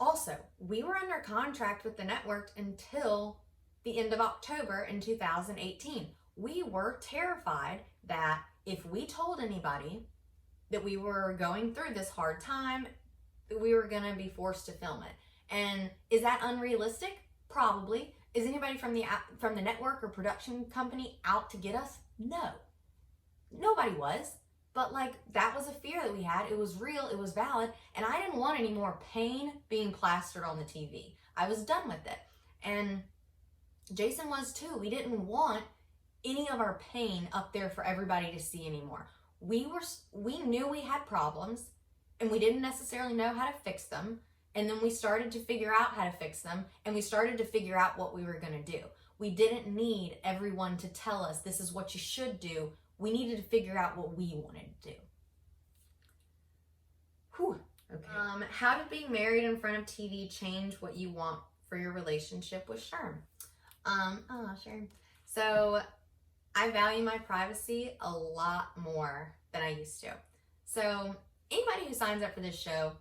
Also, we were under contract with the network until the end of October in 2018. We were terrified that if we told anybody that we were going through this hard time, that we were going to be forced to film it. And is that unrealistic? Probably. Is anybody from the network or production company out to get us? No. Nobody was. But like, that was a fear that we had. It was real, it was valid, and I didn't want any more pain being plastered on the TV. I was done with it. And Jason was too. We didn't want any of our pain up there for everybody to see anymore. We knew we had problems, and we didn't necessarily know how to fix them. And then we started to figure out how to fix them, and we started to figure out what we were going to do. We didn't need everyone to tell us this is what you should do. We needed to figure out what we wanted to do. Whew. Okay. How did being married in front of TV change what you want for your relationship with Sherm? Sherm. So I value my privacy a lot more than I used to. So anybody who signs up for this show,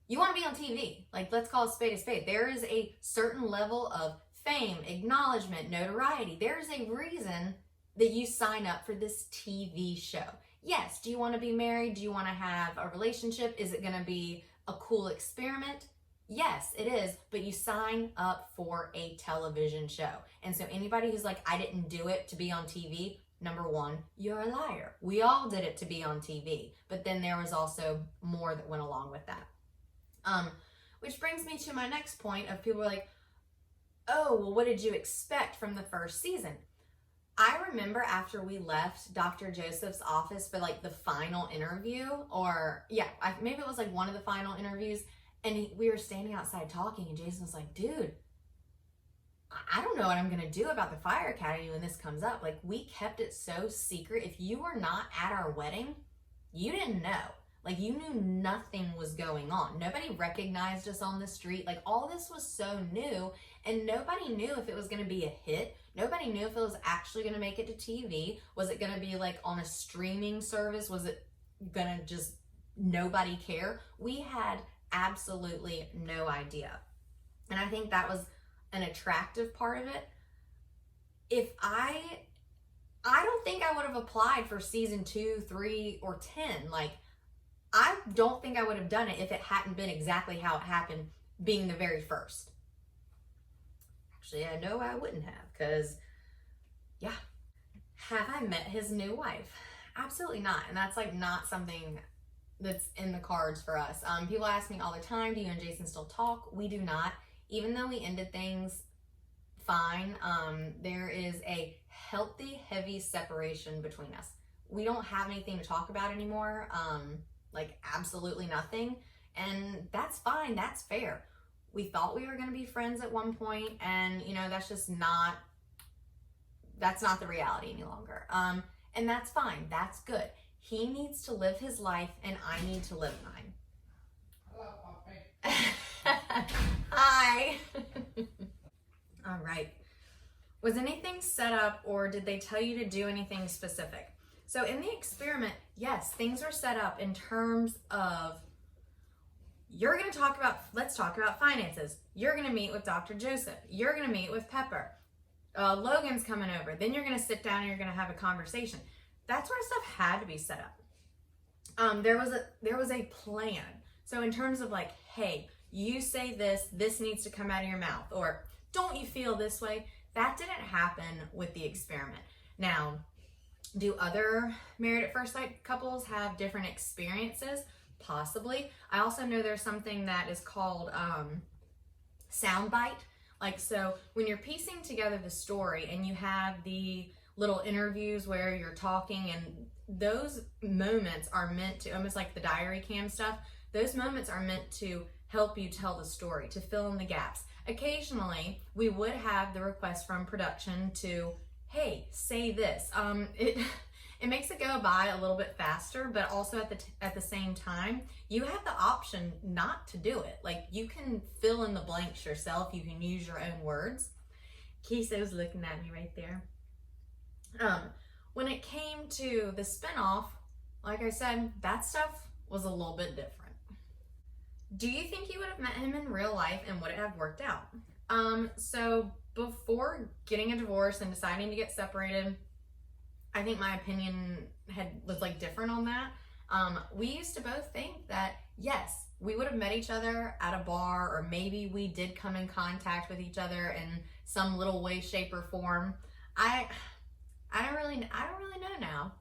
you want to be on TV. Like, let's call a spade a spade. There is a certain level of fame, acknowledgement, notoriety. There is a reason that you sign up for this TV show. Yes, do you want to be married? Do you want to have a relationship? Is it going to be a cool experiment? Yes, it is, but you sign up for a television show. And so anybody who's like, I didn't do it to be on TV, number one, you're a liar. We all did it to be on TV, but then there was also more that went along with that. Which brings me to my next point of people are like, oh, well, what did you expect from the first season? I remember after we left Dr. Joseph's office for like the final interview, or maybe it was like one of the final interviews, and we were standing outside talking, and Jason was like, dude, I don't know what I'm going to do about the Fire Academy when this comes up. Like, we kept it so secret. If you were not at our wedding, you didn't know. Like, you knew nothing was going on. Nobody recognized us on the street. Like, all this was so new, and nobody knew if it was going to be a hit. Nobody knew if it was actually going to make it to TV. Was it going to be like on a streaming service? Was it going to just nobody care? We had absolutely no idea. And I think that was an attractive part of it. If I don't think I would have applied for season 2, 3, or 10. Like, I don't think I would have done it if it hadn't been exactly how it happened, being the very first. Actually, I know I wouldn't have, because, yeah. Have I met his new wife? Absolutely not. And that's like not something that's in the cards for us. People ask me all the time, do you and Jason still talk? We do not. Even though we ended things fine, there is a healthy, heavy separation between us. We don't have anything to talk about anymore. Like, absolutely nothing. And that's fine. That's fair. We thought we were going to be friends at one point, and, you know, that's not the reality any longer. And that's fine. That's good. He needs to live his life, and I need to live mine. Hello, Poppy. Hi. All right. Was anything set up, or did they tell you to do anything specific? So in the experiment, yes, things are set up in terms of, let's talk about finances. You're going to meet with Dr. Joseph. You're going to meet with Pepper. Logan's coming over. Then you're going to sit down and you're going to have a conversation. That sort of stuff had to be set up. There was a plan. So in terms of like, hey, you say this needs to come out of your mouth, or don't you feel this way? That didn't happen with the experiment. Now, do other Married at First Sight couples have different experiences? Possibly. I also know there's something that is called soundbite. Like, so when you're piecing together the story and you have the little interviews where you're talking, and those moments are meant to, almost like the diary cam stuff, those moments are meant to help you tell the story, to fill in the gaps. Occasionally, we would have the request from production to, hey, say this. It makes it go by a little bit faster, but also at the same time, you have the option not to do it. Like, you can fill in the blanks yourself. You can use your own words. Kiso's looking at me right there. When it came to the spinoff, like I said, that stuff was a little bit different. Do you think you would have met him in real life and would it have worked out? So before getting a divorce and deciding to get separated, I think my opinion was like different on that. We used to both think that yes, we would have met each other at a bar, or maybe we did come in contact with each other in some little way, shape, or form. I don't really know now.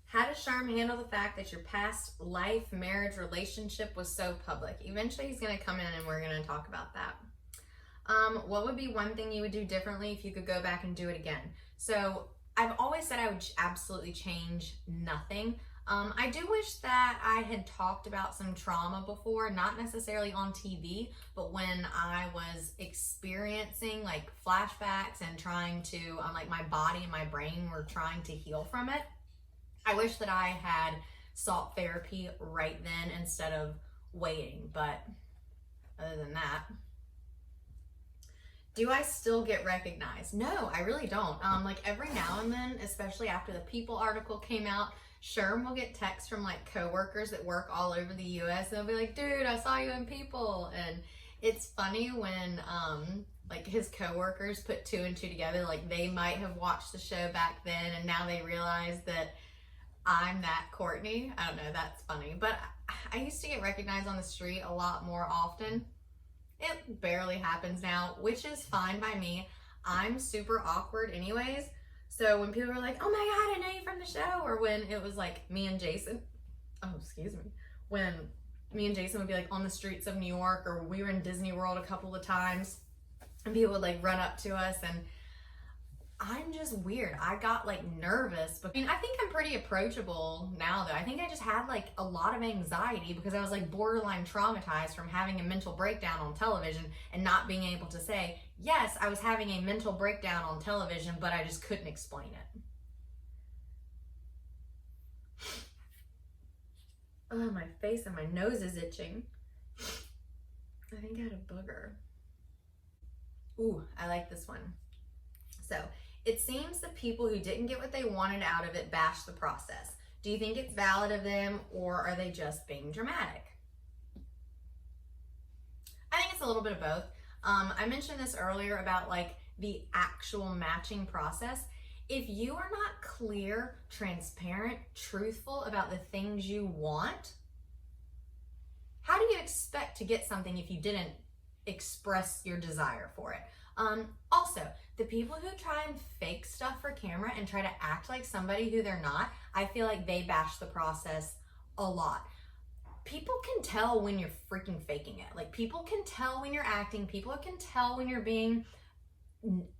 How does Sharm handle the fact that your past life, marriage, relationship was so public? Eventually he's gonna come in and we're gonna talk about that. What would be one thing you would do differently if you could go back and do it again? So I've always said I would absolutely change nothing. I do wish that I had talked about some trauma before, not necessarily on TV, but when I was experiencing like flashbacks and trying to, like my body and my brain were trying to heal from it. I wish that I had sought therapy right then instead of waiting, but other than that. Do I still get recognized? No, I really don't. Like every now and then, especially after the People article came out, Sherm will get texts from like coworkers that work all over the US and they'll be like, dude, I saw you in People. And it's funny when like his coworkers put two and two together, like they might have watched the show back then and now they realize that I'm that Cortney. I don't know, that's funny. But I used to get recognized on the street a lot more often. It barely happens now, which is fine by me. I'm super awkward anyways. So when people are like, oh my God, I know you from the show, or when it was like me and Jason, when me and Jason would be like on the streets of New York, or we were in Disney World a couple of times and people would like run up to us, and I'm just weird. I got like nervous, but I mean, I think I'm pretty approachable now though. I think I just had like a lot of anxiety because I was like borderline traumatized from having a mental breakdown on television and not being able to say, yes, I was having a mental breakdown on television, but I just couldn't explain it. Oh, my face and my nose is itching. I think I had a booger. Ooh, I like this one. So, it seems the people who didn't get what they wanted out of it bashed the process. Do you think it's valid of them, or are they just being dramatic? I think it's a little bit of both. I mentioned this earlier about like the actual matching process. If you are not clear, transparent, truthful about the things you want, how do you expect to get something if you didn't express your desire for it? Also, the people who try and fake stuff for camera and try to act like somebody who they're not, I feel like they bash the process a lot. People can tell when you're freaking faking it. Like people can tell when you're acting. People can tell when you're being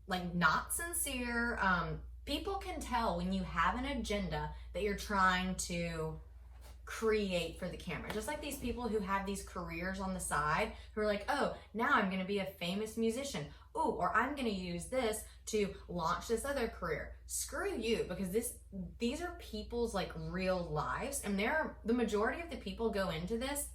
like not sincere. People can tell when you have an agenda that you're trying to create for the camera. Just like these people who have these careers on the side who are like, oh, now I'm going to be a famous musician. Oh, or I'm going to use this to launch this other career. Screw you, because these are people's like real lives, and the majority of the people go into this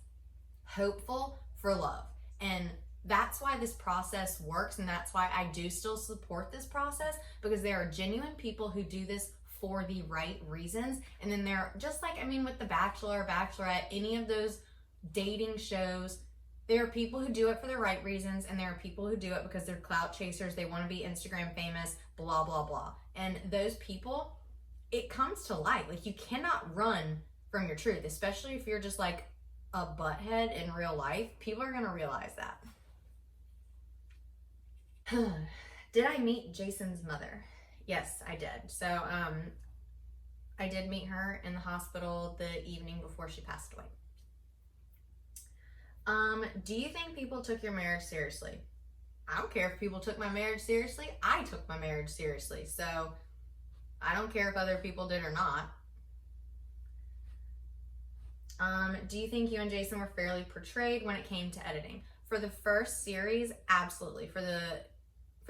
hopeful for love. And that's why this process works, and that's why I do still support this process, because there are genuine people who do this for the right reasons. And then they're just like, I mean, with The Bachelor, Bachelorette, any of those dating shows, there are people who do it for the right reasons, and there are people who do it because they're clout chasers, they want to be Instagram famous, blah, blah, blah. And those people, it comes to light. Like, you cannot run from your truth, especially if you're just like a butthead in real life. People are going to realize that. Did I meet Jason's mother? Yes, I did. So, I did meet her in the hospital the evening before she passed away. Do you think people took your marriage seriously? I don't care if people took my marriage seriously. I took my marriage seriously. So, I don't care if other people did or not. Do you think you and Jason were fairly portrayed when it came to editing? For the first series, absolutely. For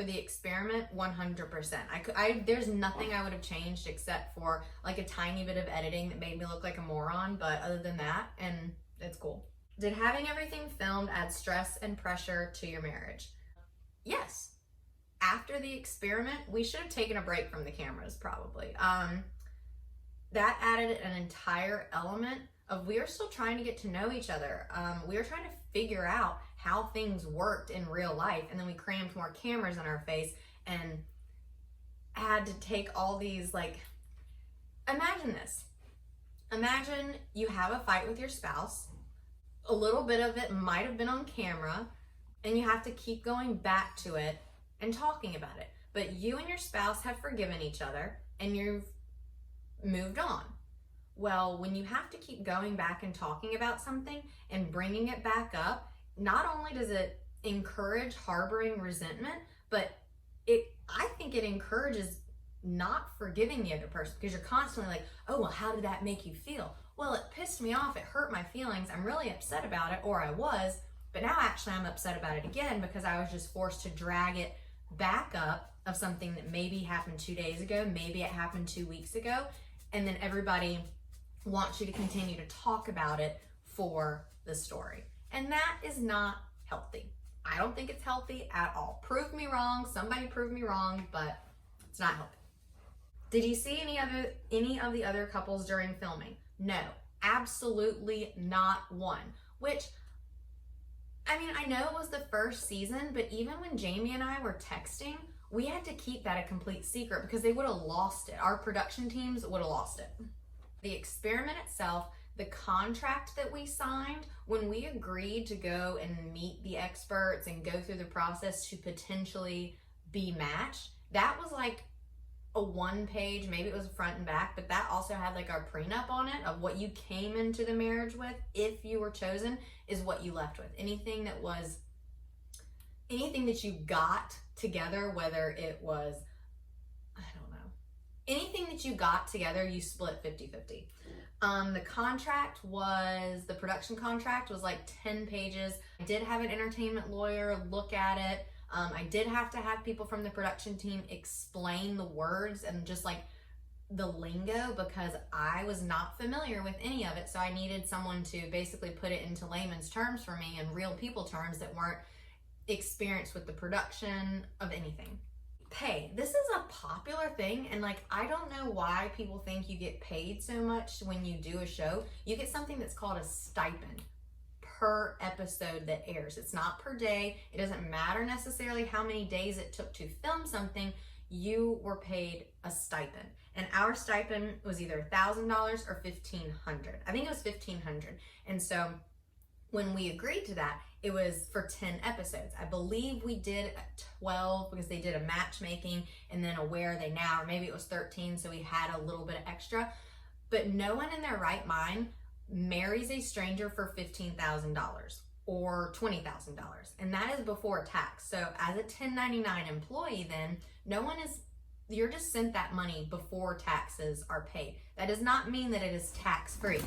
the experiment, 100%. There's nothing I would have changed except for like a tiny bit of editing that made me look like a moron, but other than that, and it's cool. Did having everything filmed add stress and pressure to your marriage? Yes. After the experiment, we should have taken a break from the cameras probably. That added an entire element of we were still trying to get to know each other. We were trying to figure out how things worked in real life, and then we crammed more cameras in our face and had to take all these, like, imagine this. Imagine you have a fight with your spouse. A little bit of it might have been on camera, and you have to keep going back to it and talking about it. But you and your spouse have forgiven each other and you've moved on. Well, when you have to keep going back and talking about something and bringing it back up, not only does it encourage harboring resentment, but I think it encourages not forgiving the other person, because you're constantly like, oh, well, how did that make you feel? Well, it pissed me off, it hurt my feelings, I'm really upset about it, or I was, but now actually I'm upset about it again because I was just forced to drag it back up of something that maybe happened 2 days ago, maybe it happened 2 weeks ago, and then everybody wants you to continue to talk about it for the story. And that is not healthy. I don't think it's healthy at all. Prove me wrong, somebody prove me wrong, but it's not healthy. Did you see any of the other couples during filming? No, absolutely not one. Which, I mean, I know it was the first season, but even when Jamie and I were texting, we had to keep that a complete secret because they would have lost it. Our production teams would have lost it. The experiment itself, the contract that we signed, when we agreed to go and meet the experts and go through the process to potentially be matched, that was like a 1-page, maybe it was front and back, but that also had like our prenup on it of what you came into the marriage with. If you were chosen, is what you left with. Anything that you got together, whether it was, I don't know, anything that you got together, you split 50-50. The production contract was like 10 pages. I did have an entertainment lawyer look at it. I did have to have people from the production team explain the words and just like the lingo, because I was not familiar with any of it. So I needed someone to basically put it into layman's terms for me and real people terms that weren't experienced with the production of anything. Pay. This is a popular thing, and like, I don't know why people think you get paid so much when you do a show. You get something that's called a stipend per episode that airs. It's not per day. It doesn't matter necessarily how many days it took to film something. You were paid a stipend, and our stipend was either $1,000 or $1,500. I think it was $1,500. And so when we agreed to that, it was for 10 episodes. I believe we did 12 because they did a matchmaking and then a Where Are They Now, or maybe it was 13, so we had a little bit of extra. But no one in their right mind marries a stranger for $15,000 or $20,000, and that is before tax. So as a 1099 employee, then you're just sent that money before taxes are paid. That does not mean that it is tax free.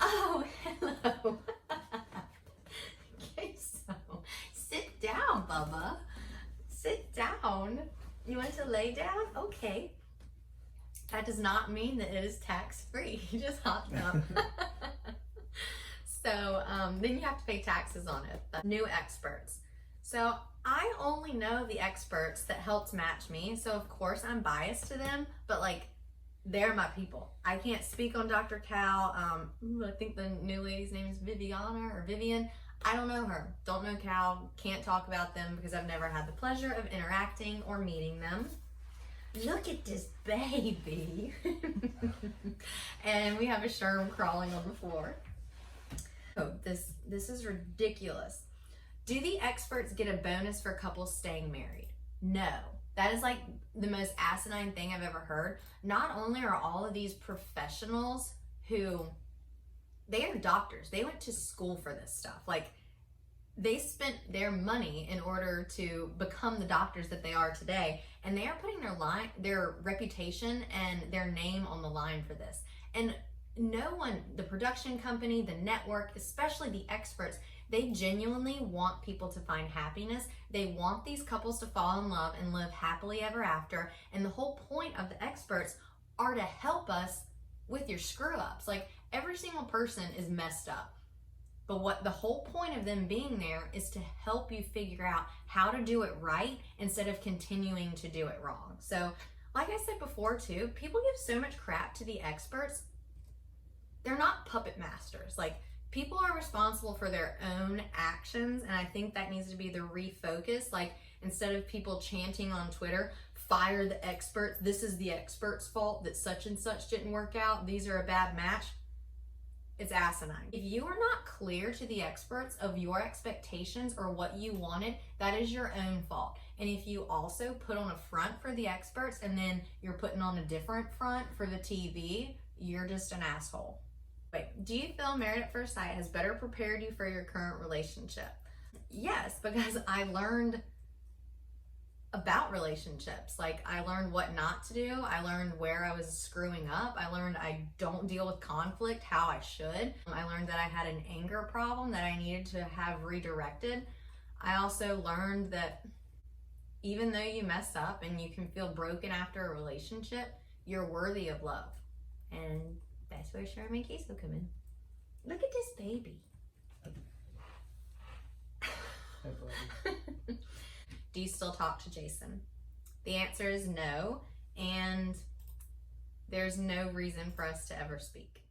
Oh, hello. Okay, so sit down, Bubba. Sit down. You want to lay down? Okay. That does not mean that it is tax free. You just hopped up. So then you have to pay taxes on it. New experts. So I only know the experts that helped match me. So of course I'm biased to them, but like, they're my people. I can't speak on Dr. Cal. I think the new lady's name is Viviana or Vivian. I don't know her. Don't know Cal. Can't talk about them because I've never had the pleasure of interacting or meeting them. Look at this baby. And we have a Sherm crawling on the floor. Oh, this is ridiculous. Do the experts get a bonus for couples staying married? No. That is like the most asinine thing I've ever heard. Not only are all of these professionals who, they are doctors. They went to school for this stuff. Like, they spent their money in order to become the doctors that they are today, and they are putting their reputation and their name on the line for this. And no one, the production company, the network, especially the experts, they genuinely want people to find happiness. They want these couples to fall in love and live happily ever after. And the whole point of the experts are to help us with your screw ups. Like, every single person is messed up. But what the whole point of them being there is to help you figure out how to do it right instead of continuing to do it wrong. So like I said before too, people give so much crap to the experts. they're not puppet masters. Like, people are responsible for their own actions, and I think that needs to be the refocus. Like, instead of people chanting on Twitter, fire the experts, this is the expert's fault that such and such didn't work out, these are a bad match. It's asinine. If you are not clear to the experts of your expectations or what you wanted, that is your own fault. And if you also put on a front for the experts and then you're putting on a different front for the TV, you're just an asshole. Wait, do you feel Married at First Sight has better prepared you for your current relationship? Yes, because I learned about relationships. Like, I learned what not to do. I learned where I was screwing up. I learned I don't deal with conflict how I should. I learned that I had an anger problem that I needed to have redirected. I also learned that even though you mess up and you can feel broken after a relationship, you're worthy of love. And that's where Sherman and Case will come in. Look at this baby. Do you still talk to Jason? The answer is no, and there's no reason for us to ever speak.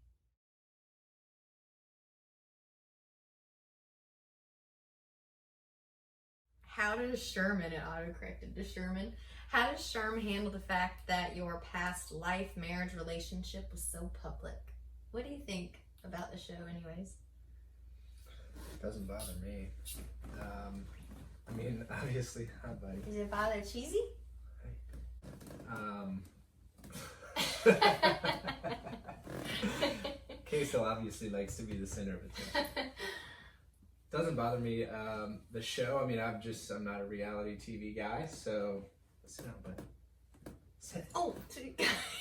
How does Sherman, it autocorrected to Sherman, how does Sherman handle the fact that your past life, marriage, relationship was so public? What do you think about the show anyways? It doesn't bother me. I mean, obviously, hi buddy. Is it bother Cheesy? Queso obviously likes to be the center of attention. Doesn't bother me. The show, I mean, I'm not a reality TV guy, so sit down, bud. Sit. Oh,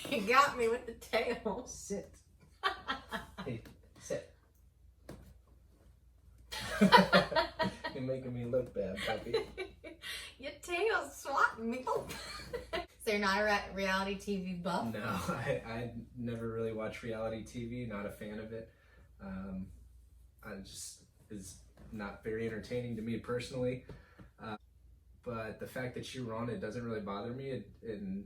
you got me with the tail. Sit. Hey, sit. You're making me look bad, puppy. Your tail's swatting me. Oh. So you're not a reality TV buff? No, I never really watched reality TV. Not a fan of it. It's not very entertaining to me personally. But the fact that you were on it doesn't really bother me. And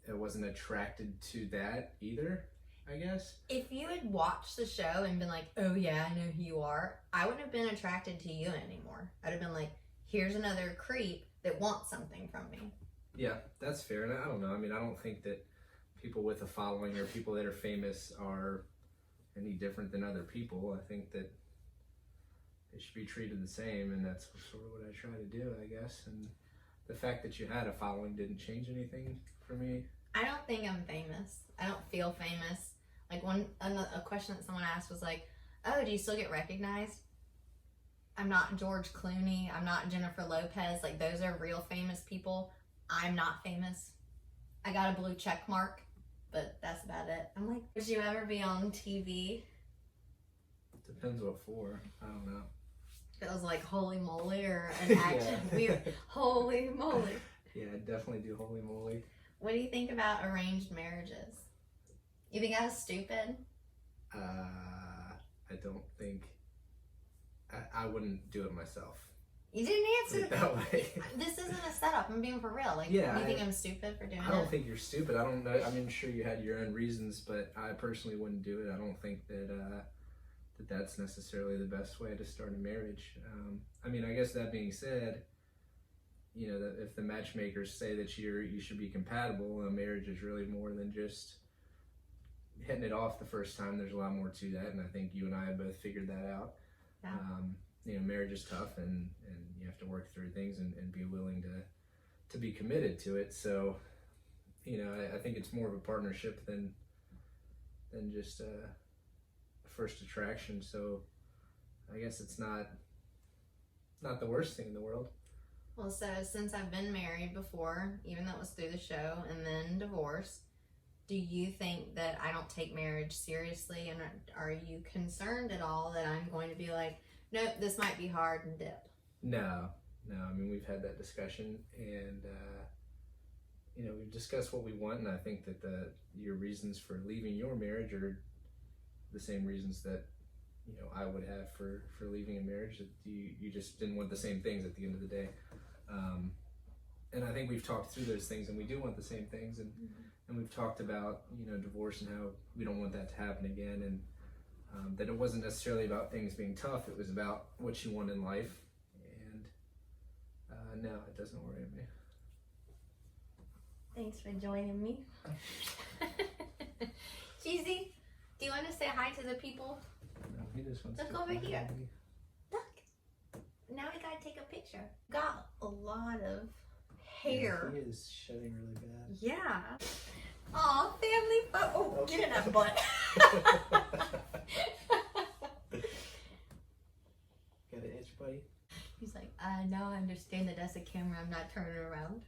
I wasn't attracted to that either, I guess. If you had watched the show and been like, oh yeah, I know who you are, I wouldn't have been attracted to you anymore. I'd have been like, here's another creep that wants something from me. Yeah, that's fair. And I don't know. I mean, I don't think that people with a following or people that are famous are any different than other people. I think that they should be treated the same, and that's sort of what I try to do, I guess. And the fact that you had a following didn't change anything for me. I don't think I'm famous. I don't feel famous. Like, a question that someone asked was like, oh, do you still get recognized? I'm not George Clooney. I'm not Jennifer Lopez. Like, those are real famous people. I'm not famous. I got a blue check mark, but that's about it. I'm like, would you ever be on TV? Depends what for. I don't know. It was like Holy Moly or an action weird. Holy moly. Yeah, I'd definitely do Holy Moly. What do you think about arranged marriages? You think I was stupid? I don't think I wouldn't do it myself. You didn't answer that way. This isn't a setup. I'm being for real. Like, yeah, you think I'm stupid for doing it? I don't think you're stupid. I don't know. I mean, sure, you had your own reasons, but I personally wouldn't do it. I don't think that that's necessarily the best way to start a marriage. I mean, I guess that being said, you know, that if the matchmakers say that you should be compatible, a marriage is really more than just hitting it off the first time. There's a lot more to that, and I think you and I have both figured that out. Yeah. You know, marriage is tough, and you have to work through things and be willing to be committed to it. So, you know, I think it's more of a partnership than just a first attraction. So I guess it's not the worst thing in the world. Well, so since I've been married before, even though it was through the show, and then divorced, do you think that I don't take marriage seriously? And are you concerned at all that I'm going to be like, nope, this might be hard and dip? No. I mean, we've had that discussion, and you know, we've discussed what we want, and I think that your reasons for leaving your marriage are the same reasons that, you know, I would have for leaving a marriage. That you just didn't want the same things at the end of the day. and I think we've talked through those things, and we do want the same things, and we've talked about, you know, divorce and how we don't want that to happen again, and that it wasn't necessarily about things being tough, it was about what you want in life, and no, it doesn't worry me. Thanks for joining me. Cheesy, do you want to say hi to the people? No, he just wants Look to over find here. me. Look. Now we gotta take a picture. Got a lot of hair. Yeah, he is shedding really bad. Yeah. Aw, family photo. Oh, get in that butt. Got an itch, buddy? He's like, now I understand that that's a camera. I'm not turning around.